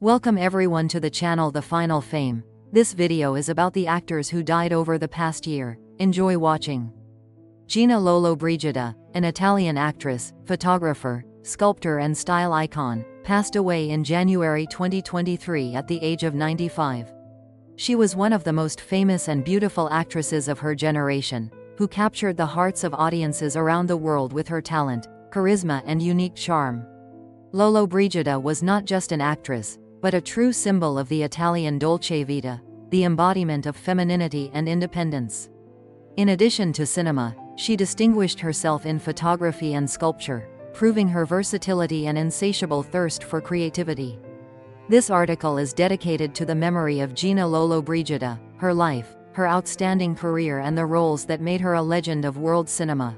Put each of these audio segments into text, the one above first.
Welcome everyone to the channel The Final Fame. This video is about the actors who died over the past year. Enjoy watching. Gina Lollobrigida, an Italian actress, photographer, sculptor and style icon, passed away in January 2023 at the age of 95. She was one of the most famous and beautiful actresses of her generation, who captured the hearts of audiences around the world with her talent, charisma and unique charm. Lollobrigida was not just an actress, but a true symbol of the Italian dolce vita, the embodiment of femininity and independence. In addition to cinema, she distinguished herself in photography and sculpture, proving her versatility and insatiable thirst for creativity. This article is dedicated to the memory of Gina Lollobrigida, her life, her outstanding career and the roles that made her a legend of world cinema.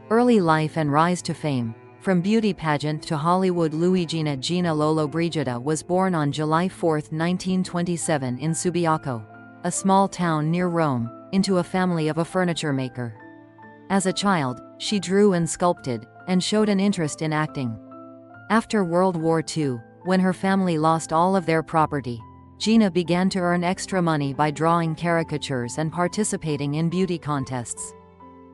Early life and rise to fame. From beauty pageant to Hollywood. Gina Lollobrigida was born on July 4, 1927 in Subiaco, a small town near Rome, into a family of a furniture maker. As a child, she drew and sculpted, and showed an interest in acting. After World War II, when her family lost all of their property, Gina began to earn extra money by drawing caricatures and participating in beauty contests.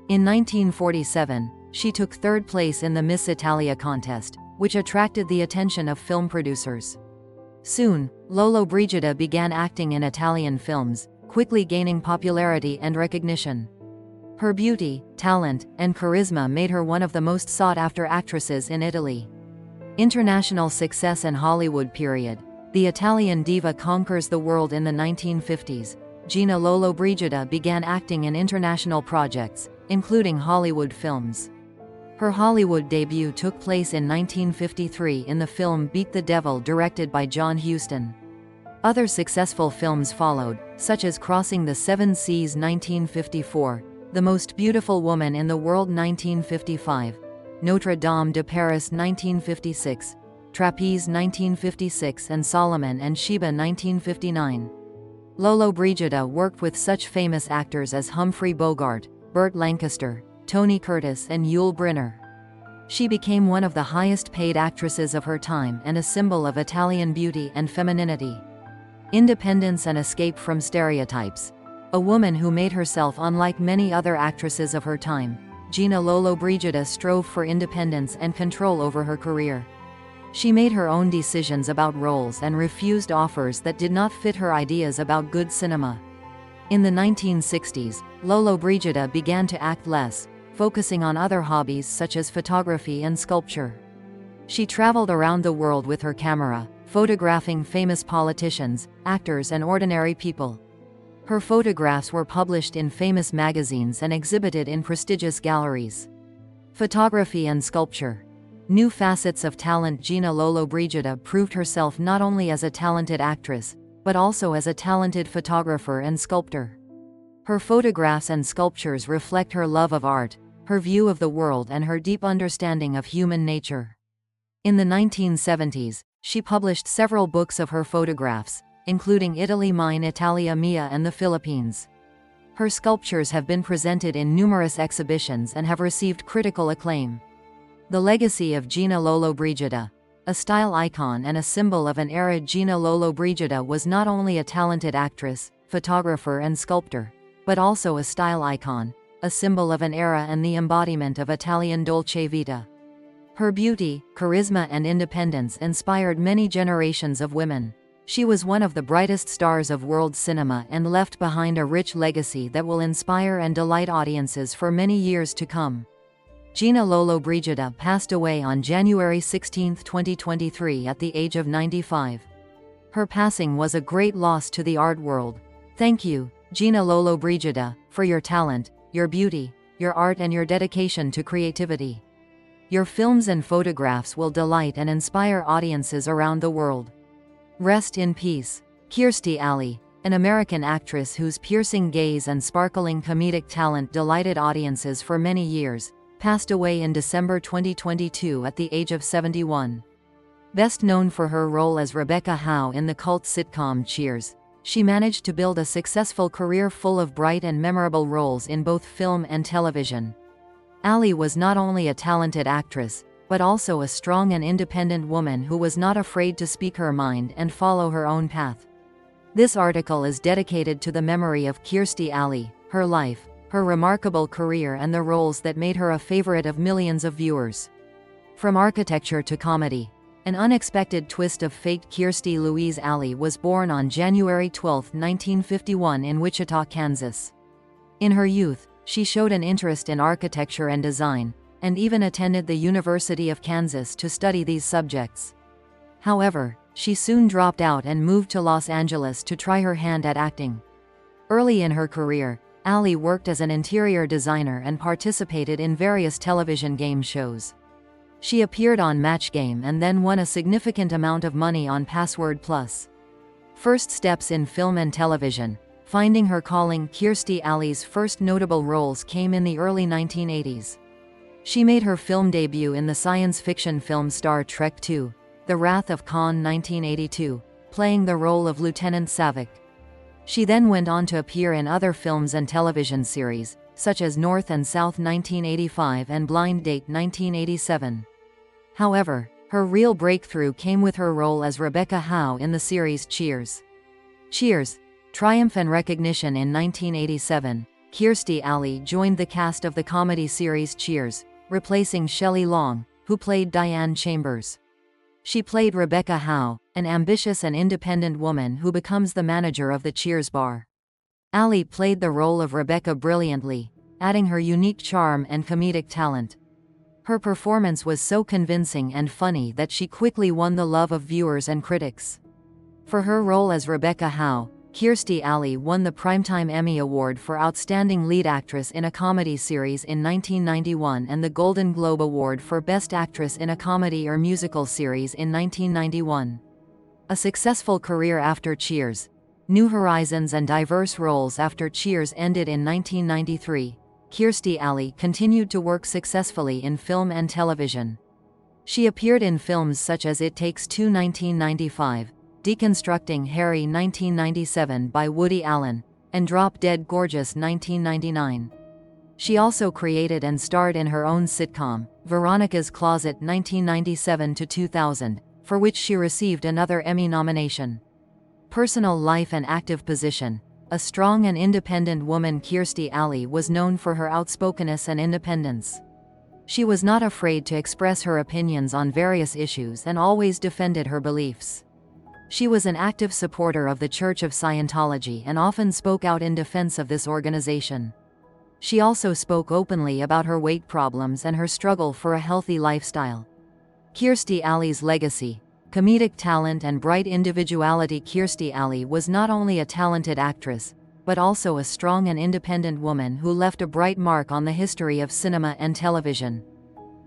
In 1947, she took third place in the Miss Italia contest, which attracted the attention of film producers. Soon, Lollobrigida began acting in Italian films, quickly gaining popularity and recognition. Her beauty, talent, and charisma made her one of the most sought-after actresses in Italy. International success and Hollywood period. The Italian diva conquers the world in the 1950s. Gina Lollobrigida began acting in international projects, including Hollywood films. Her Hollywood debut took place in 1953 in the film Beat the Devil, directed by John Huston. Other successful films followed, such as Crossing the Seven Seas 1954, The Most Beautiful Woman in the World 1955, Notre Dame de Paris 1956, Trapeze 1956 and Solomon and Sheba 1959. Lollobrigida worked with such famous actors as Humphrey Bogart, Burt Lancaster, Tony Curtis and Yul Brynner. She became one of the highest-paid actresses of her time and a symbol of Italian beauty and femininity. Independence and escape from stereotypes. A woman who made herself unlike many other actresses of her time, Gina Lollobrigida strove for independence and control over her career. She made her own decisions about roles and refused offers that did not fit her ideas about good cinema. In the 1960s, Lollobrigida began to act less, focusing on other hobbies such as photography and sculpture. She traveled around the world with her camera, photographing famous politicians, actors and ordinary people. Her photographs were published in famous magazines and exhibited in prestigious galleries. Photography and sculpture. New facets of talent. Gina Lollobrigida proved herself not only as a talented actress, but also as a talented photographer and sculptor. Her photographs and sculptures reflect her love of art, her view of the world and her deep understanding of human nature. In the 1970s, she published several books of her photographs, including Italy Mine, Italia Mia and the Philippines. Her sculptures have been presented in numerous exhibitions and have received critical acclaim. The legacy of Gina Lollobrigida. A style icon and a symbol of an era. Gina Lollobrigida was not only a talented actress, photographer and sculptor, but also a style icon, a symbol of an era and the embodiment of Italian dolce vita. Her beauty, charisma and independence inspired many generations of women. She was one of the brightest stars of world cinema and left behind a rich legacy that will inspire and delight audiences for many years to come. Gina Lollobrigida passed away on January 16, 2023 at the age of 95. Her passing was a great loss to the art world. Thank you, Gina Lollobrigida, for your talent, your beauty, your art and your dedication to creativity. Your films and photographs will delight and inspire audiences around the world. Rest in peace. Kirstie Alley, an American actress whose piercing gaze and sparkling comedic talent delighted audiences for many years, passed away in December 2022 at the age of 71. Best known for her role as Rebecca Howe in the cult sitcom Cheers, she managed to build a successful career full of bright and memorable roles in both film and television. Alley was not only a talented actress, but also a strong and independent woman who was not afraid to speak her mind and follow her own path. This article is dedicated to the memory of Kirstie Alley, her life, her remarkable career and the roles that made her a favorite of millions of viewers. From architecture to comedy. An unexpected twist of fate. Kirstie Louise Alley was born on January 12, 1951 in Wichita, Kansas. In her youth, she showed an interest in architecture and design, and even attended the University of Kansas to study these subjects. However, she soon dropped out and moved to Los Angeles to try her hand at acting. Early in her career, Alley worked as an interior designer and participated in various television game shows. She appeared on Match Game and then won a significant amount of money on Password Plus. First steps in film and television. Finding her calling. Kirstie Alley's first notable roles came in the early 1980s. She made her film debut in the science fiction film Star Trek II: The Wrath of Khan 1982, playing the role of Lieutenant Saavik. She then went on to appear in other films and television series, such as North and South 1985 and Blind Date 1987. However, her real breakthrough came with her role as Rebecca Howe in the series Cheers. Cheers. Triumph and recognition. In 1987, Kirstie Alley joined the cast of the comedy series Cheers, replacing Shelley Long, who played Diane Chambers. She played Rebecca Howe, an ambitious and independent woman who becomes the manager of the Cheers bar. Alley played the role of Rebecca brilliantly, adding her unique charm and comedic talent. Her performance was so convincing and funny that she quickly won the love of viewers and critics. For her role as Rebecca Howe, Kirstie Alley won the Primetime Emmy Award for Outstanding Lead Actress in a Comedy Series in 1991 and the Golden Globe Award for Best Actress in a Comedy or Musical Series in 1991. A successful career after Cheers. New horizons and diverse roles. After Cheers ended in 1993, Kirstie Alley continued to work successfully in film and television. She appeared in films such as It Takes Two 1995, Deconstructing Harry 1997 by Woody Allen, and Drop Dead Gorgeous 1999. She also created and starred in her own sitcom, Veronica's Closet 1997-2000, for which she received another Emmy nomination. Personal life and active position. A strong and independent woman. Kirstie Alley was known for her outspokenness and independence. She was not afraid to express her opinions on various issues and always defended her beliefs. She was an active supporter of the Church of Scientology and often spoke out in defense of this organization. She also spoke openly about her weight problems and her struggle for a healthy lifestyle. Kirstie Alley's legacy. Comedic talent and bright individuality. Kirstie Alley was not only a talented actress, but also a strong and independent woman who left a bright mark on the history of cinema and television.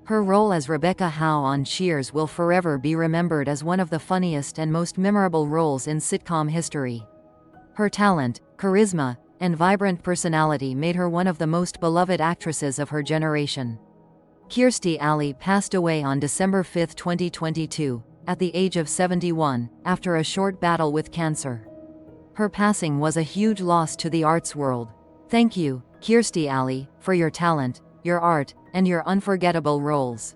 Her role as Rebecca Howe on Cheers will forever be remembered as one of the funniest and most memorable roles in sitcom history. Her talent, charisma, and vibrant personality made her one of the most beloved actresses of her generation. Kirstie Alley passed away on December 5, 2022, at the age of 71, after a short battle with cancer. Her passing was a huge loss to the arts world. Thank you, Kirstie Alley, for your talent, your art, and your unforgettable roles.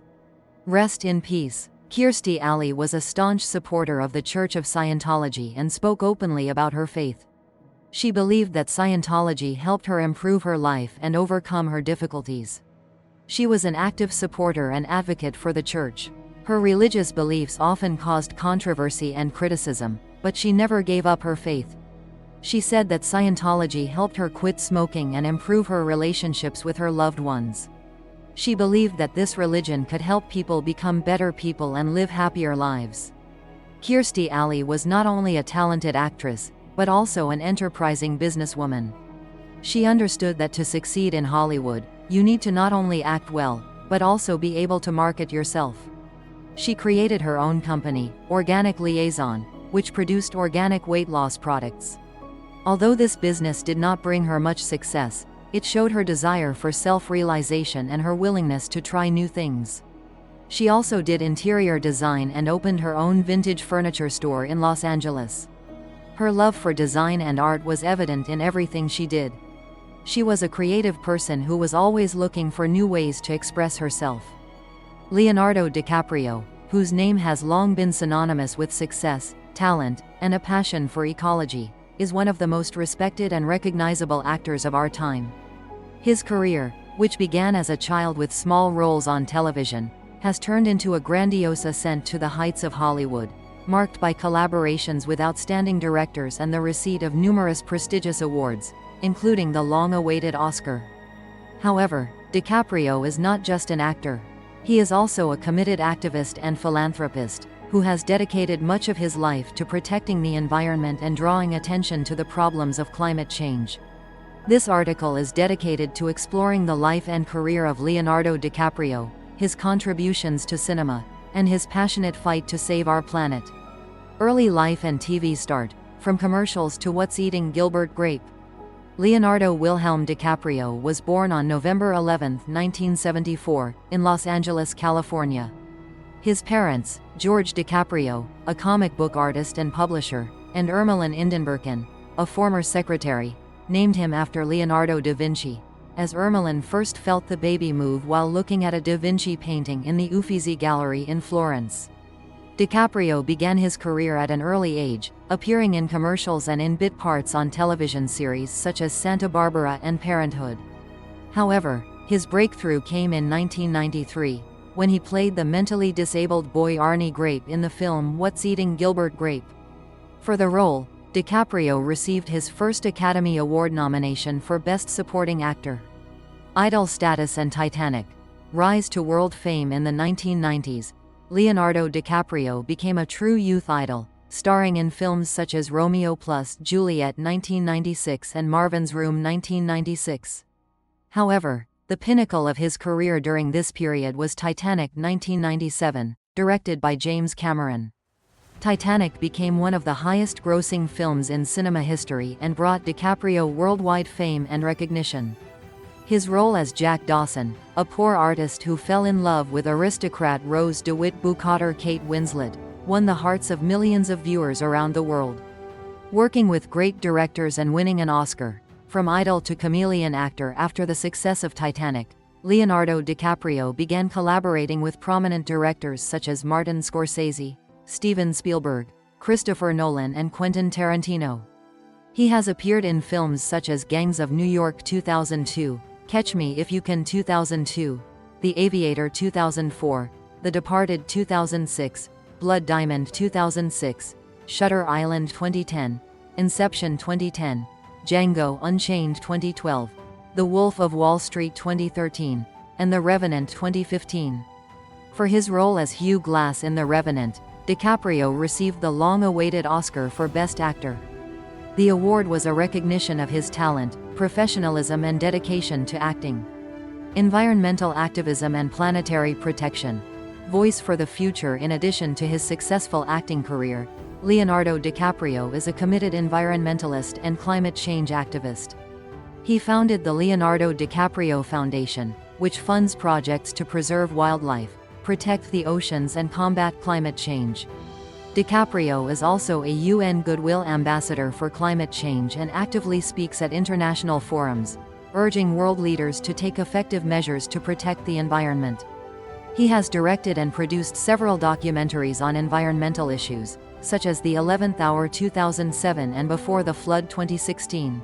Rest in peace. Kirstie Alley was a staunch supporter of the Church of Scientology and spoke openly about her faith. She believed that Scientology helped her improve her life and overcome her difficulties. She was an active supporter and advocate for the Church. Her religious beliefs often caused controversy and criticism, but she never gave up her faith. She said that Scientology helped her quit smoking and improve her relationships with her loved ones. She believed that this religion could help people become better people and live happier lives. Kirstie Alley was not only a talented actress, but also an enterprising businesswoman. She understood that to succeed in Hollywood, you need to not only act well, but also be able to market yourself. She created her own company, Organic Liaison, which produced organic weight loss products. Although this business did not bring her much success, it showed her desire for self-realization and her willingness to try new things. She also did interior design and opened her own vintage furniture store in Los Angeles. Her love for design and art was evident in everything she did. She was a creative person who was always looking for new ways to express herself. Leonardo DiCaprio, whose name has long been synonymous with success, talent, and a passion for ecology, is one of the most respected and recognizable actors of our time. His career, which began as a child with small roles on television, has turned into a grandiose ascent to the heights of Hollywood, marked by collaborations with outstanding directors and the receipt of numerous prestigious awards, including the long-awaited Oscar. However, DiCaprio is not just an actor. He is also a committed activist and philanthropist, who has dedicated much of his life to protecting the environment and drawing attention to the problems of climate change. This article is dedicated to exploring the life and career of Leonardo DiCaprio, his contributions to cinema, and his passionate fight to save our planet. Early life and TV start, from commercials to What's Eating Gilbert Grape. Leonardo Wilhelm DiCaprio was born on November 11, 1974, in Los Angeles, California. His parents, George DiCaprio, a comic book artist and publisher, and Ermelyn Indenberken, a former secretary, named him after Leonardo da Vinci, as Ermelyn first felt the baby move while looking at a Da Vinci painting in the Uffizi Gallery in Florence. DiCaprio began his career at an early age, appearing in commercials and in bit parts on television series such as Santa Barbara and Parenthood. However, his breakthrough came in 1993, when he played the mentally disabled boy Arnie Grape in the film What's Eating Gilbert Grape. For the role, DiCaprio received his first Academy Award nomination for Best Supporting Actor. Idol status and Titanic. Rise to world fame in the 1990s. Leonardo DiCaprio became a true youth idol, starring in films such as Romeo plus Juliet 1996 and Marvin's Room 1996. However, the pinnacle of his career during this period was Titanic 1997, directed by James Cameron. Titanic became one of the highest-grossing films in cinema history and brought DiCaprio worldwide fame and recognition. His role as Jack Dawson, a poor artist who fell in love with aristocrat Rose DeWitt Bukater Kate Winslet, won the hearts of millions of viewers around the world. Working with great directors and winning an Oscar, from idol to chameleon actor after the success of Titanic, Leonardo DiCaprio began collaborating with prominent directors such as Martin Scorsese, Steven Spielberg, Christopher Nolan and Quentin Tarantino. He has appeared in films such as Gangs of New York 2002, Catch Me If You Can 2002, The Aviator 2004, The Departed 2006, Blood Diamond 2006, Shutter Island 2010, Inception 2010, Django Unchained 2012, The Wolf of Wall Street 2013, and The Revenant 2015. For his role as Hugh Glass in The Revenant, DiCaprio received the long-awaited Oscar for Best Actor. The award was a recognition of his talent, professionalism and dedication to acting. Environmental activism and planetary protection. Voice for the future. In addition to his successful acting career, Leonardo DiCaprio is a committed environmentalist and climate change activist. He founded the Leonardo DiCaprio Foundation, which funds projects to preserve wildlife, protect the oceans and combat climate change. DiCaprio is also a UN Goodwill Ambassador for climate change and actively speaks at international forums, urging world leaders to take effective measures to protect the environment. He has directed and produced several documentaries on environmental issues, such as The 11th Hour 2007 and Before the Flood 2016.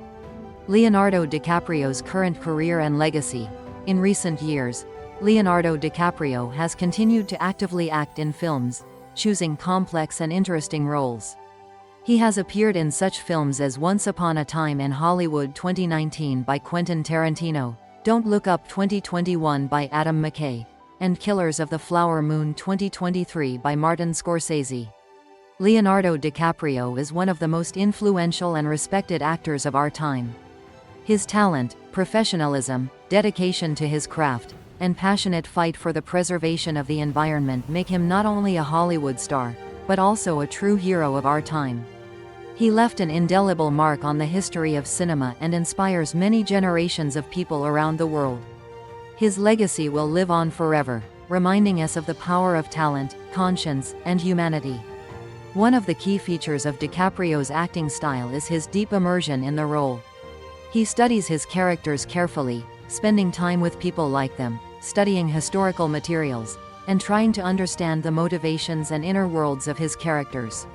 Leonardo DiCaprio's current career and legacy. In recent years, Leonardo DiCaprio has continued to actively act in films, choosing complex and interesting roles. He has appeared in such films as Once Upon a Time in Hollywood 2019 by Quentin Tarantino, Don't Look Up 2021 by Adam McKay, and Killers of the Flower Moon 2023 by Martin Scorsese. Leonardo DiCaprio is one of the most influential and respected actors of our time. His talent, professionalism, dedication to his craft, and passionate fight for the preservation of the environment make him not only a Hollywood star, but also a true hero of our time. He left an indelible mark on the history of cinema and inspires many generations of people around the world. His legacy will live on forever, reminding us of the power of talent, conscience, and humanity. One of the key features of DiCaprio's acting style is his deep immersion in the role. He studies his characters carefully, spending time with people like them, studying historical materials, and trying to understand the motivations and inner worlds of his characters.